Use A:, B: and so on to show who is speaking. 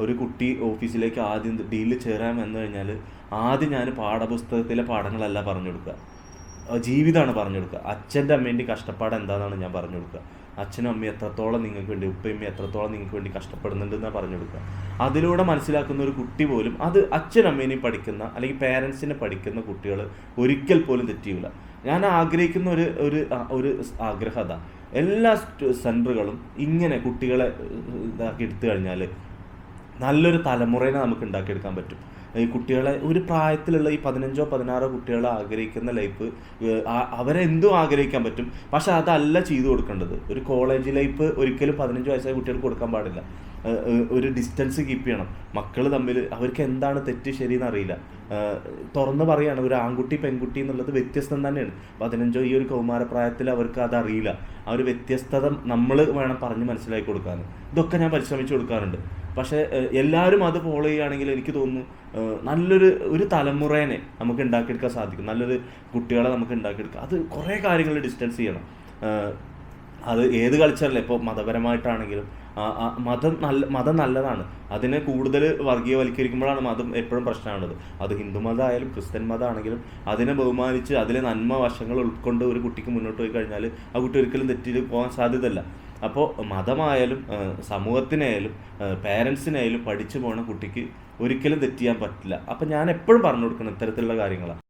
A: ഒരു കുട്ടി ഓഫീസിലേക്ക് ആദ്യം ഡീലിൽ ചേരാൻ വന്നു കഴിഞ്ഞാൽ ആദ്യം ഞാൻ പാഠപുസ്തകത്തിലെ പാഠങ്ങളല്ല പറഞ്ഞു കൊടുക്കുക, ജീവിതമാണ് പറഞ്ഞു കൊടുക്കുക. അച്ഛൻ്റെ അമ്മേൻ്റെ കഷ്ടപ്പാട് എന്താണെന്നാണ് ഞാൻ പറഞ്ഞു കൊടുക്കുക. അച്ഛനും അമ്മയും എത്രത്തോളം നിങ്ങൾക്ക് വേണ്ടി, ഉപ്പയും എത്രത്തോളം നിങ്ങൾക്ക് വേണ്ടി കഷ്ടപ്പെടുന്നുണ്ടെന്നാണ് പറഞ്ഞു കൊടുക്കുക. അതിലൂടെ മനസ്സിലാക്കുന്ന ഒരു കുട്ടി പോലും, അത് അച്ഛനമ്മേനെയും പഠിക്കുന്ന അല്ലെങ്കിൽ പേരൻസിനെ പഠിക്കുന്ന കുട്ടികൾ ഒരിക്കൽ പോലും തെറ്റിയില്ല. ഞാൻ ആഗ്രഹിക്കുന്ന ഒരു ആഗ്രഹം അതാ, എല്ലാ സെൻറ്ററുകളും ഇങ്ങനെ കുട്ടികളെ ഇതാക്കി എടുത്തു കഴിഞ്ഞാൽ നല്ലൊരു തലമുറയെ നമുക്ക് ഉണ്ടാക്കിയെടുക്കാൻ പറ്റും. ഈ കുട്ടികളെ ഒരു പ്രായത്തിലുള്ള ഈ 15-16 കുട്ടികളെ ആഗ്രഹിക്കുന്ന ലൈഫ് അവരെ എന്തും ആഗ്രഹിക്കാൻ പറ്റും. പക്ഷെ അതല്ല ചെയ്തു കൊടുക്കേണ്ടത്. ഒരു കോളേജ് ലൈഫ് ഒരിക്കലും 15 വയസ്സായ കുട്ടികൾക്ക് കൊടുക്കാൻ പാടില്ല. ഒരു ഡിസ്റ്റൻസ് കീപ്പ് ചെയ്യണം. മക്കൾ തമ്മിൽ അവർക്ക് എന്താണ് തെറ്റ് ശരിയെന്ന് അറിയില്ല. തുറന്ന് പറയുകയാണ്, ഒരു ആൺകുട്ടി പെൺകുട്ടി എന്നുള്ളത് വ്യത്യസ്തം തന്നെയാണ്. 15 ഈ ഒരു കൗമാരപ്രായത്തിൽ അവർക്ക് അതറിയില്ല. ആ ഒരു വ്യത്യസ്തത നമ്മൾ വേണം പറഞ്ഞ് മനസ്സിലാക്കി കൊടുക്കാൻ. ഇതൊക്കെ ഞാൻ പരിശ്രമിച്ചു കൊടുക്കാറുണ്ട്. പക്ഷേ എല്ലാവരും അത് ഫോളോ ചെയ്യുകയാണെങ്കിൽ എനിക്ക് തോന്നുന്നു നല്ലൊരു തലമുറേനെ നമുക്ക് ഉണ്ടാക്കിയെടുക്കാൻ സാധിക്കും. നല്ലൊരു കുട്ടികളെ നമുക്ക് ഉണ്ടാക്കിയെടുക്കാം. അത് കുറേ കാര്യങ്ങൾ ഡിസ്റ്റൻസ് ചെയ്യണം. അത് ഏത് കൾച്ചറിലും, ഇപ്പോൾ മതപരമായിട്ടാണെങ്കിലും മതം നല്ലതാണ്. അതിനെ കൂടുതൽ വർഗീയവൽക്കരിക്കുമ്പോഴാണ് മതം എപ്പോഴും പ്രശ്നമാണത്. അത് ഹിന്ദു മതമായാലും ക്രിസ്ത്യൻ മതമാണെങ്കിലും അതിനെ ബഹുമാനിച്ച് അതിലെ നന്മ വശങ്ങൾ ഉൾക്കൊണ്ട് ഒരു കുട്ടിക്ക് മുന്നോട്ട് പോയി കഴിഞ്ഞാൽ ആ കുട്ടി ഒരിക്കലും തെറ്റിയിട്ട് പോകാൻ സാധ്യതയില്ല. അപ്പോൾ മതമായാലും സമൂഹത്തിനായാലും പേരൻസിനായാലും പഠിച്ചു പോകുന്ന കുട്ടിക്ക് ഒരിക്കലും തെറ്റ് ചെയ്യാൻ പറ്റില്ല. അപ്പം ഞാൻ എപ്പോഴും പറഞ്ഞു കൊടുക്കണം ഇത്തരത്തിലുള്ള കാര്യങ്ങളാണ്.